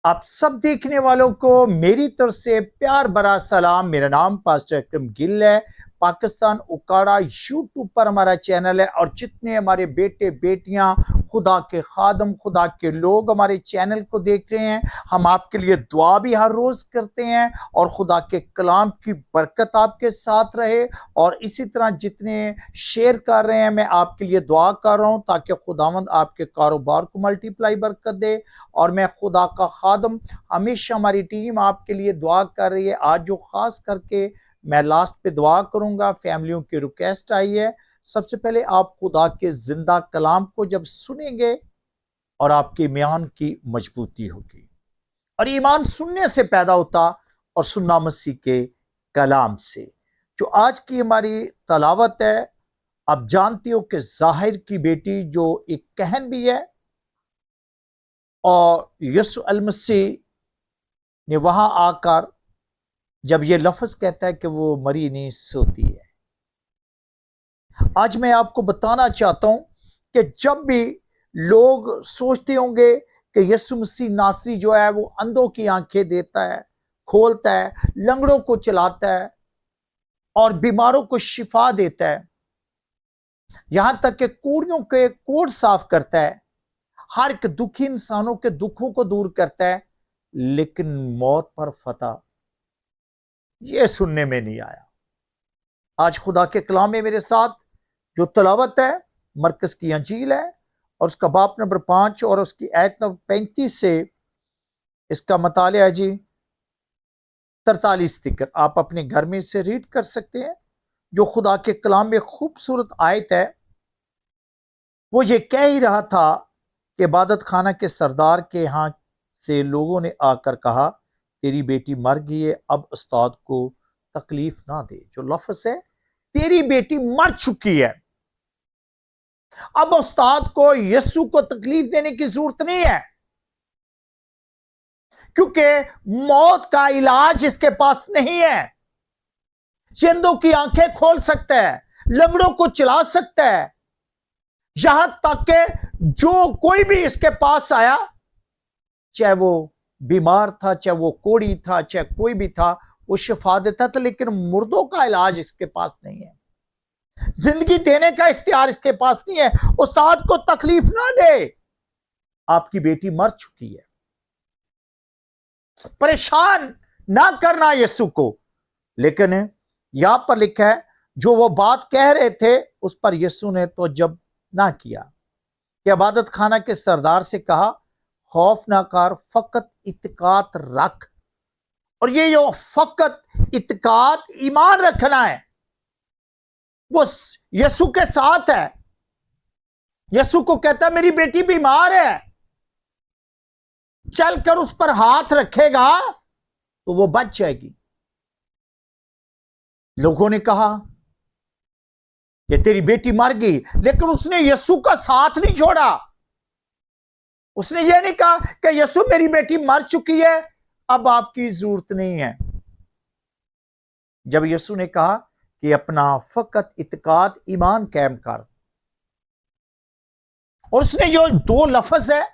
आप सब देखने वालों को मेरी तरफ से प्यार भरा सलाम। मेरा नाम पास्टर अकरम गिल है। पाकिस्तान उकाड़ा यूट्यूब पर हमारा चैनल है और जितने हमारे बेटे बेटियां खुदा के खादम खुदा के लोग हमारे चैनल को देख रहे हैं, हम आपके लिए दुआ भी हर रोज करते हैं और खुदा के कलाम की बरकत आपके साथ रहे। और इसी तरह जितने शेयर कर रहे हैं, मैं आपके लिए दुआ कर रहा हूं ताकि खुदावंद आपके कारोबार को मल्टीप्लाई बरकत दे। और मैं खुदा का खादम, हमेशा हमारी टीम आपके लिए दुआ कर रही है। आज जो खास करके मैं लास्ट पे दुआ करूंगा, फैमिलियों की रिक्वेस्ट आई है। सबसे पहले आप खुदा के जिंदा कलाम को जब सुनेंगे और आपके ईमान की मजबूती होगी, और ईमान सुनने से पैदा होता और सुनना मसीह के कलाम से। जो आज की हमारी तलावत है, आप जानती हो कि जाहिर की बेटी जो एक कहन भी है, और यीशु अल मसीह ने वहां आकर जब ये लफ्ज कहता है कि वो मरी नहीं सोती है। आज मैं आपको बताना चाहता हूं कि जब भी लोग सोचते होंगे कि यीशु मसीह नासरी जो है वो अंधों की आंखें देता है, खोलता है, लंगड़ों को चलाता है और बीमारों को शिफा देता है, यहां तक कि कूड़ियों के कोड़ साफ करता है, हर एक दुखी इंसानों के दुखों को दूर करता है, लेकिन मौत पर फतह ये सुनने में नहीं आया। आज खुदा के कलाम में मेरे साथ जो तलावत है, मरकज की अंजील है और उसका बाप नंबर 5 और उसकी आयत नंबर 35 से इसका मतालिया है जी 43 तक। आप अपने घर में इसे रीड कर सकते हैं। जो खुदा के कलाम में खूबसूरत आयत है, वो ये कह ही रहा था कि इबादत खाना के सरदार के यहां से लोगों ने आकर कहा, तेरी बेटी मर गई है, अब उस्ताद को तकलीफ ना दे। जो लफ्ज है, तेरी बेटी मर चुकी है, अब उस्ताद को यीशु को तकलीफ देने की जरूरत नहीं है, क्योंकि मौत का इलाज इसके पास नहीं है। जिंदों की आंखें खोल सकता है, लंगड़ों को चला सकता है, यहां तक कि जो कोई भी इसके पास आया, चाहे वो बीमार था, चाहे वो कोढ़ी था, चाहे कोई भी था, वो शिफा देता था। लेकिन मुर्दों का इलाज इसके पास नहीं है, जिंदगी देने का इख्तियार इसके पास नहीं है। उस्ताद को तकलीफ ना दे, आपकी बेटी मर चुकी है। परेशान ना करना यीशु को। लेकिन यहां पर लिखा है, जो वो बात कह रहे थे उस पर यीशु ने तो जब ना किया कि इबादत खाना के सरदार से कहा, खौफ ना कर, फकत इत्कात रख। और ये जो फकत इत्कात ईमान रखना है, वो यीशु के साथ है। यीशु को कहता है, मेरी बेटी बीमार है, चलकर उस पर हाथ रखेगा तो वो बच जाएगी। लोगों ने कहा कि तेरी बेटी मर गई, लेकिन उसने यीशु का साथ नहीं छोड़ा। उसने ये नहीं कहा कि यीशु मेरी बेटी मर चुकी है, अब आपकी जरूरत नहीं है। जब यीशु ने कहा कि अपना फकत इत्कात ईमान कायम कर, और उसने जो दो लफ्ज है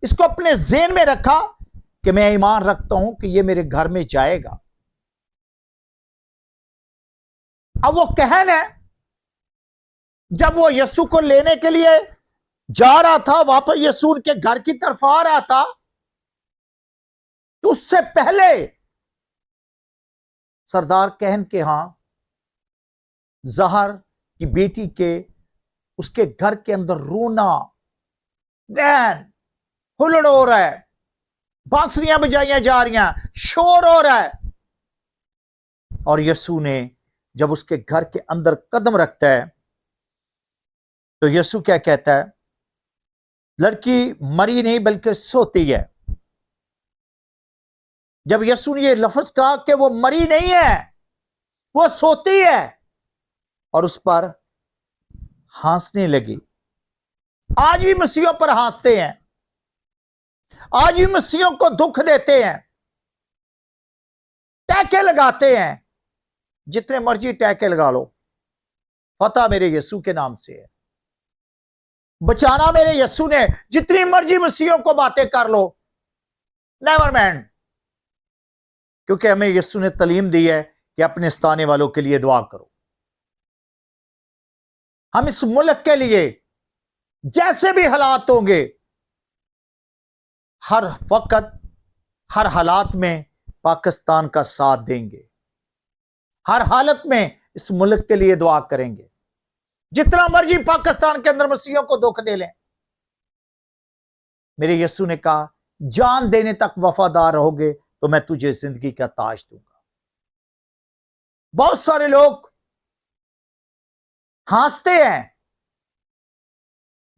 इसको अपने ज़हन में रखा कि मैं ईमान रखता हूं कि ये मेरे घर में जाएगा। अब वो कहन है, जब वो यीशु को लेने के लिए जा रहा था, वापस यीशु के घर की तरफ आ रहा था, तो उससे पहले सरदार कहन के यहां जहर की बेटी के उसके घर के अंदर रोना, वैन हुल्लड़ हो रहा है, बांसुरियां बजाइयां जा रही हैं, शोर हो रहा है। और यीशु ने जब उसके घर के अंदर कदम रखता है तो यीशु क्या कहता है, लड़की मरी नहीं बल्कि सोती है। जब यीशु ने ये लफ्ज कहा कि वो मरी नहीं है, वो सोती है, और उस पर हंसने लगी। आज भी मसीहों पर हंसते हैं, आज भी मसीहों को दुख देते हैं, टैके लगाते हैं। जितने मर्जी टैके लगा लो, फतह मेरे यीशु के नाम से है, बचाना मेरे यीशु ने। जितनी मर्जी मसीहों को बातें कर लो, नेवर मैंड, क्योंकि हमें यीशु ने तालीम दी है कि अपने सताने वालों के लिए दुआ करो। हम इस मुल्क के लिए जैसे भी हालात होंगे, हर वक्त हर हालात में पाकिस्तान का साथ देंगे, हर हालत में इस मुल्क के लिए दुआ करेंगे। जितना मर्जी पाकिस्तान के अंदर मसीहियों को दुख दे लें, मेरे यीशु ने कहा जान देने तक वफादार रहोगे तो मैं तुझे जिंदगी का ताज दूंगा। बहुत सारे लोग हंसते हैं,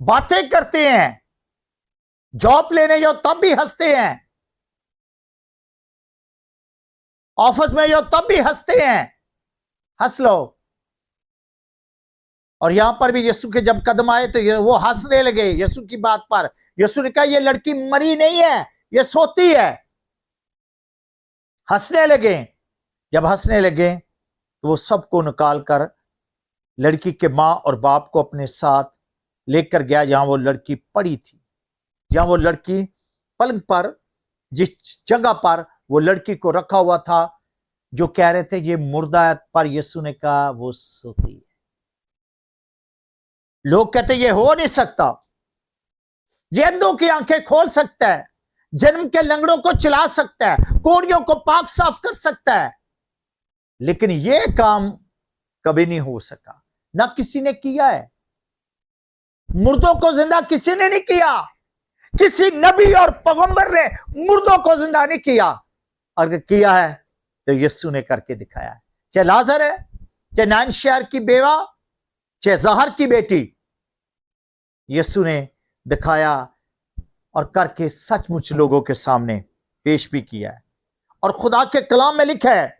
बातें करते हैं, जॉब लेने जाओ तब भी हंसते हैं, ऑफिस में जाओ तब भी हंसते हैं, हंस लो। और यहां पर भी यीशु के जब कदम आए तो वो हंसने लगे यीशु की बात पर। यीशु ने कहा ये लड़की मरी नहीं है, ये सोती है। हंसने लगे। जब हंसने लगे तो वो सबको निकाल कर लड़की के मां और बाप को अपने साथ लेकर गया जहां वो लड़की पड़ी थी, जहां वो लड़की पलंग पर, जिस जगह पर वो लड़की को रखा हुआ था, जो कह रहे थे ये मुर्दा है, पर यीशु ने कहा वो सोती है। लोग कहते ये हो नहीं सकता, ये अंधों की आंखें खोल सकता है, जन्म के लंगड़ों को चला सकता है, कोड़ियों को पाक साफ कर सकता है, लेकिन ये काम कभी नहीं हो सका, ना किसी ने किया है। मुर्दों को जिंदा किसी ने नहीं किया, किसी नबी और पैगंबर ने मुर्दों को जिंदा नहीं किया। अगर किया है तो यीशु ने करके दिखाया है। चाहे लाजर है, चाहे नाइन शहर की बेवा, चाहे जहर की बेटी, यीशु ने दिखाया और करके सचमुच लोगों के सामने पेश भी किया है। और खुदा के कलाम में लिखा है,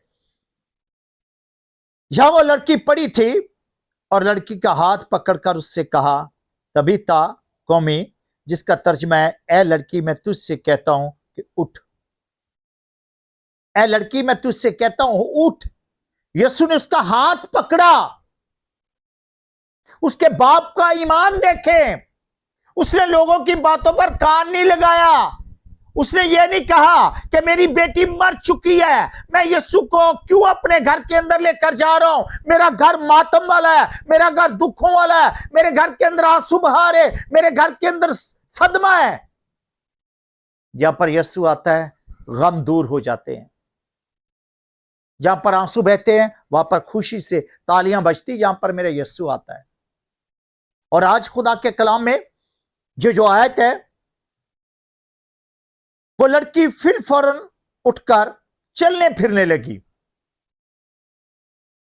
जहां वो लड़की पड़ी थी और लड़की का हाथ पकड़कर उससे कहा तबीता कौमी, जिसका तर्जमा है ए लड़की मैं तुझसे कहता हूं कि उठ। ए लड़की मैं तुझसे कहता हूं उठ। यीशु ने उसका हाथ पकड़ा। उसके बाप का ईमान देखें, उसने लोगों की बातों पर कान नहीं लगाया। उसने ये नहीं कहा कि मेरी बेटी मर चुकी है, मैं यीशु को क्यों अपने घर के अंदर लेकर जा रहा हूं, मेरा घर मातम वाला है, मेरा घर दुखों वाला है, मेरे घर के अंदर आंसू बहार है, मेरे घर के अंदर सदमा है। जहां पर यीशु आता है गम दूर हो जाते हैं, जहां पर आंसू बहते हैं वहां पर खुशी से तालियां बजती, जहां पर मेरा यीशु आता है। और आज खुदा के कलाम में जो आयत है, वो लड़की फिर फौरन उठकर चलने फिरने लगी।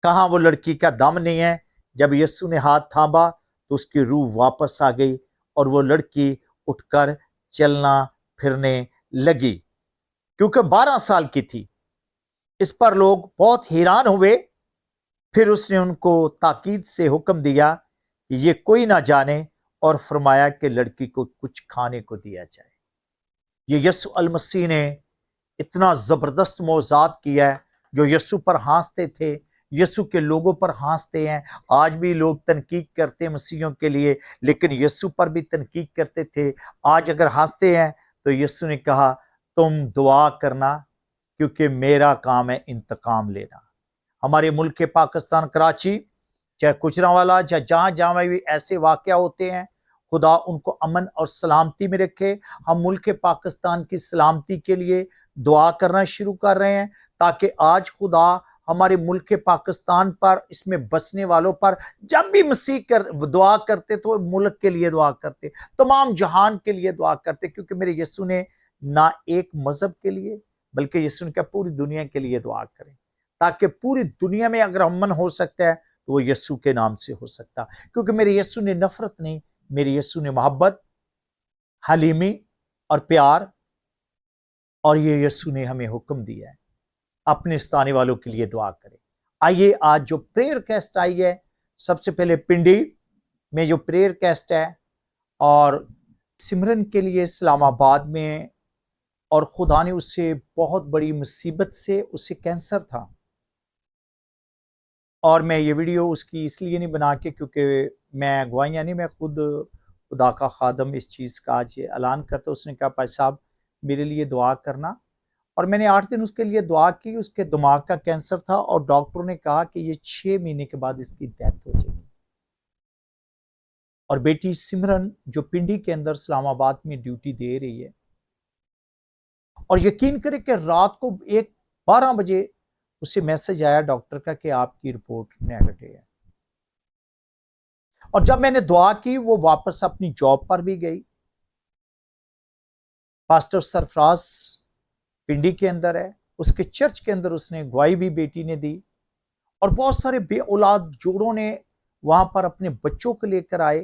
कहां वो लड़की का दम नहीं है। जब यीशु ने हाथ थामा तो उसकी रूह वापस आ गई और वो लड़की उठकर चलना फिरने लगी, क्योंकि 12 साल की थी। इस पर लोग बहुत हैरान हुए। फिर उसने उनको ताकीद से हुक्म दिया कि ये कोई ना जाने, और फरमाया कि लड़की को कुछ खाने को दिया जाए। ये यीशु अल मसीह ने इतना जबरदस्त मौजात किया है। जो यीशु पर हंसते थे, यीशु के लोगों पर हंसते हैं। आज भी लोग तनकीद करते हैं मसीहियों के लिए, लेकिन यीशु पर भी तनकीद करते थे। आज अगर हंसते हैं तो यीशु ने कहा तुम दुआ करना, क्योंकि मेरा काम है इंतकाम लेना। हमारे मुल्क के पाकिस्तान कराची, चाहे गुजरांवाला, चाहे जहां जहां भी ऐसे वाकया होते हैं, खुदा उनको अमन और सलामती में रखे। हम मुल्क पाकिस्तान की सलामती के लिए दुआ करना शुरू कर रहे हैं, ताकि आज खुदा हमारे मुल्क के पाकिस्तान पर, इसमें बसने वालों पर, जब भी मसीह दुआ करते तो मुल्क के लिए दुआ करते, तमाम जहान के लिए दुआ करते, क्योंकि मेरे यीशु ने ना एक मजहब के लिए बल्कि यीशु ने कहा पूरी दुनिया के लिए दुआ करें, ताकि पूरी दुनिया में अगर अमन हो सकता है तो वो यीशु के नाम से हो सकता। क्योंकि मेरे यीशु ने नफरत नहीं, मेरे यीशु ने मोहब्बत, हलीमी और प्यार, और ये यीशु ने हमें हुक्म दिया है अपने सताने वालों के लिए दुआ करें। आइए आज जो प्रेयर कैस्ट आई है, सबसे पहले पिंडी में जो प्रेयर कैस्ट है, और सिमरन के लिए इस्लामाबाद में, और खुदा ने उससे बहुत बड़ी मुसीबत से, उससे कैंसर था, और मैं ये वीडियो उसकी इसलिए नहीं बना के क्योंकि मैं गवाहियाँ नहीं, मैं खुद खुदा का खादम इस चीज़ का आज ऐलान करता। उसने कहा भाई साहब میرے لیے دعا کرنا. اور میں نے 8 دن اس کے لیے دعا کی. اس کے دماغ کا کینسر تھا اور ڈاکٹر نے کہا کہ یہ 6 مہینے کے بعد اس کی ڈیتھ ہو جائے گی. اور بیٹی سمرن جو پنڈی کے اندر اسلام آباد میں ڈیوٹی دے رہی ہے، اور یقین کرے کہ رات کو 12 بجے اسے میسج آیا ڈاکٹر کا کہ آپ کی رپورٹ نیگیٹو ہے. اور جب میں نے دعا کی وہ واپس اپنی جاب پر بھی گئی. پاسٹر سرفراز پنڈی کے اندر ہے، اس کے چرچ کے اندر اس نے گواہی بھی بیٹی نے دی. اور بہت سارے بے اولاد جوڑوں نے وہاں پر اپنے بچوں کو لے کر آئے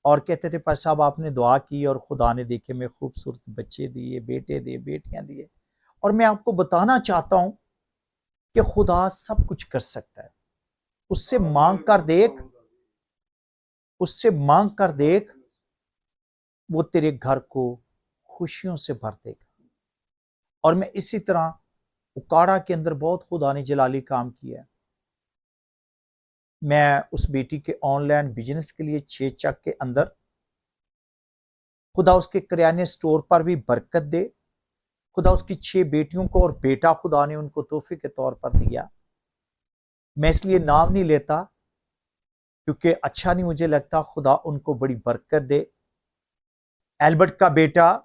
اور کہتے تھے پاس صاحب آپ نے دعا کی اور خدا نے دیکھے میں خوبصورت بچے دیے، بیٹے دیے، بیٹیاں دیے. اور میں آپ کو بتانا چاہتا ہوں کہ خدا سب کچھ کر سکتا ہے. اس سے مانگ کر دیکھ، اس سے مانگ کر دیکھ، وہ تیرے گھر کو خوشیوں سے بھر دے گا. اور میں اسی طرح اکاڑا کے اندر بہت خدا نے جلالی کام کیا ہے. میں اس بیٹی کے آن لائن بزنس کے لیے 6 چک کے اندر خدا اس کے کریانے سٹور پر بھی برکت دے. خدا اس کی 6 بیٹیوں کو اور بیٹا خدا نے ان کو تحفے کے طور پر دیا. میں اس لیے نام نہیں لیتا کیونکہ اچھا نہیں مجھے لگتا. خدا ان کو بڑی برکت دے. البرٹ کا بیٹا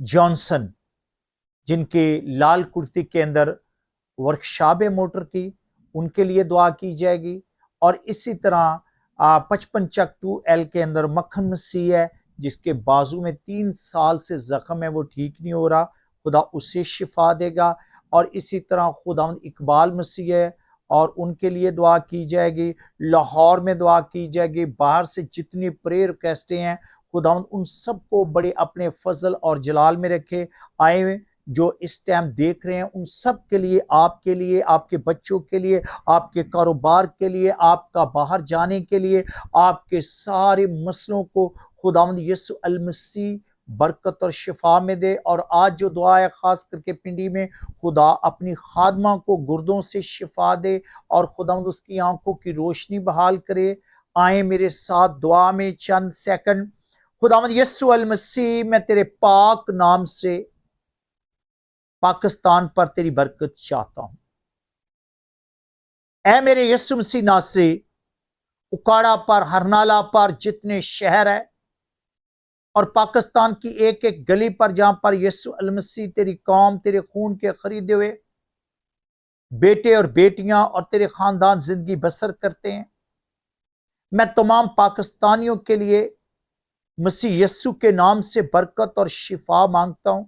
جانسن جن کے لال کرتی کے اندر ورکشاپ ہے موٹر کی، ان کے لیے دعا کی جائے گی. اور اسی طرح 55 چک 2L کے اندر مکھن مسیح ہے جس کے بازو میں 3 سال سے زخم ہے، وہ ٹھیک نہیں ہو رہا. خدا اسے شفا دے گا. اور اسی طرح خدا اقبال مسیح ہے اور ان کے لیے دعا کی جائے گی. لاہور میں دعا کی جائے گی. باہر سے جتنی پریئر ریکویسٹیں ہیں خدا ان سب کو بڑے اپنے فضل اور جلال میں رکھے. آئے ہوئے جو اس ٹائم دیکھ رہے ہیں ان سب کے لیے، آپ کے لیے، آپ کے بچوں کے لیے، آپ کے کاروبار کے لیے، آپ کا باہر جانے کے لیے، آپ کے سارے مسئلوں کو خداوند یسوع المسیح برکت اور شفا میں دے. اور آج جو دعا ہے خاص کر کے پنڈی میں، خدا اپنی خادمہ کو گردوں سے شفا دے اور خداوند اس کی آنکھوں کی روشنی بحال کرے. آئیں میرے ساتھ دعا میں چند سیکنڈ. خداوند یسوع المسیح میں تیرے پاک نام سے پاکستان پر تیری برکت چاہتا ہوں. اے میرے یسوع مسیح ناصری، اکاڑا پر، ہرنالا پر جتنے شہر ہے اور پاکستان کی ایک ایک گلی پر جہاں پر یسوع المسیح تیری قوم تیرے خون کے خریدے ہوئے بیٹے اور بیٹیاں اور تیرے خاندان زندگی بسر کرتے ہیں، میں تمام پاکستانیوں کے لیے مسیح یسوع کے نام سے برکت اور شفا مانگتا ہوں.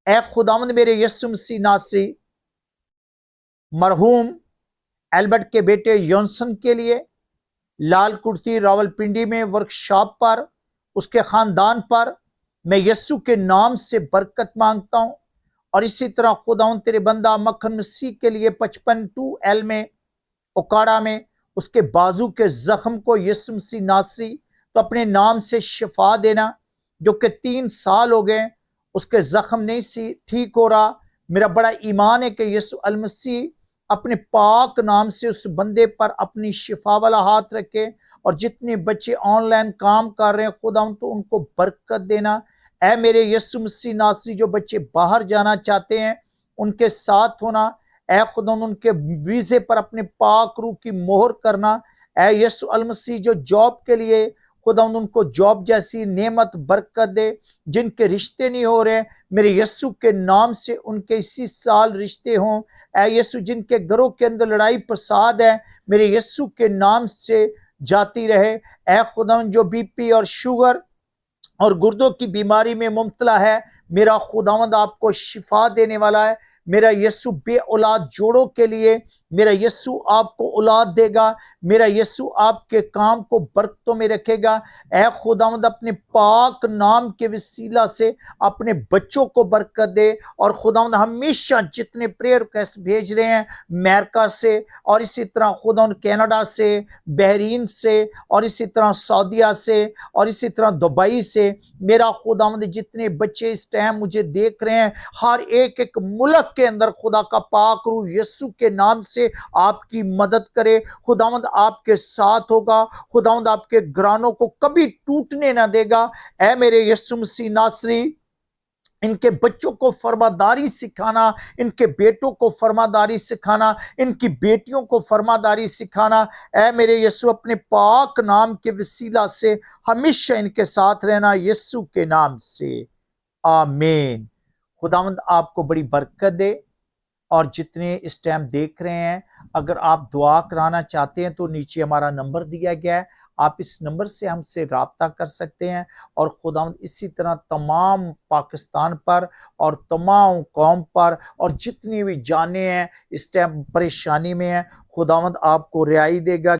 اے خداوند میرے یسوع مسیح ناصری، مرحوم البرٹ کے بیٹے یونسن کے لیے لال کرتی راول پنڈی میں ورکشاپ پر اس کے خاندان پر میں یسوع کے نام سے برکت مانگتا ہوں. اور اسی طرح خداوند تیرے بندہ مکھن مسیح کے لیے 55 2L میں اکاڑا میں اس کے بازو کے زخم کو یسوع مسیح ناصری تو اپنے نام سے شفا دینا، جو کہ 3 سال ہو گئے اس کے زخم نہیں ٹھیک ہو رہا. میرا بڑا ایمان ہے کہ یسوع المسیح اپنے پاک نام سے اس بندے پر اپنی شفا والا ہاتھ رکھے. اور جتنے بچے آن لائن کام کر رہے ہیں خدا تو ان کو برکت دینا. اے میرے یسوع مسیح ناصری، جو بچے باہر جانا چاہتے ہیں ان کے ساتھ ہونا. اے خدا ان کے ویزے پر اپنے پاک روح کی مہر کرنا. اے یسوع المسیح جو جاب کے لیے خدا ان کو جاب جیسی نعمت برکت دے. جن کے رشتے نہیں ہو رہے میرے یسوع کے نام سے ان کے اسی سال رشتے ہوں. اے یسوع جن کے گھروں کے اندر لڑائی فساد ہے میرے یسوع کے نام سے جاتی رہے. اے خدا جو بی پی اور شوگر اور گردوں کی بیماری میں مبتلا ہے میرا خداوند آپ کو شفا دینے والا ہے. میرا یسوع بے اولاد جوڑوں کے لیے میرا یسوع آپ کو اولاد دے گا. میرا یسوع آپ کے کام کو برکتوں میں رکھے گا. اے خداوند اپنے پاک نام کے وسیلہ سے اپنے بچوں کو برکت دے. اور خداوند ہمیشہ جتنے پریئر ریکویسٹ بھیج رہے ہیں امریکہ سے اور اسی طرح خداوند کینیڈا سے، بحرین سے اور اسی طرح سعودیہ سے اور اسی طرح دبئی سے، میرا خداوند جتنے بچے اس ٹائم مجھے دیکھ رہے ہیں ہر ایک ایک ملک کے اندر خدا کا پاک روح یسوع کے نام سے آپ کی مدد کرے. خداوند آپ کے ساتھ ہوگا. خداوند آپ کے گھرانوں کو کبھی ٹوٹنے نہ دے گا. اے میرے یسوع مسیح ناصری، ان کے بچوں کو فرماداری سکھانا، ان کے بیٹوں کو فرماداری سکھانا، ان کی بیٹیوں کو فرماداری سکھانا۔ اے میرے یسوع، اپنے پاک نام کے وسیلہ سے ہمیشہ ان کے ساتھ رہنا، یسوع کے نام سے، آمین۔ خداوند آپ کو بڑی برکت دے۔ اور جتنے اس ٹائم دیکھ رہے ہیں، اگر آپ دعا کرانا چاہتے ہیں تو نیچے ہمارا نمبر دیا گیا ہے، آپ اس نمبر سے ہم سے رابطہ کر سکتے ہیں۔ اور خداوند اسی طرح تمام پاکستان پر اور تمام قوم پر اور جتنی بھی جانیں ہیں اس ٹائم پریشانی میں ہیں، خداوند آپ کو رہائی دے گا۔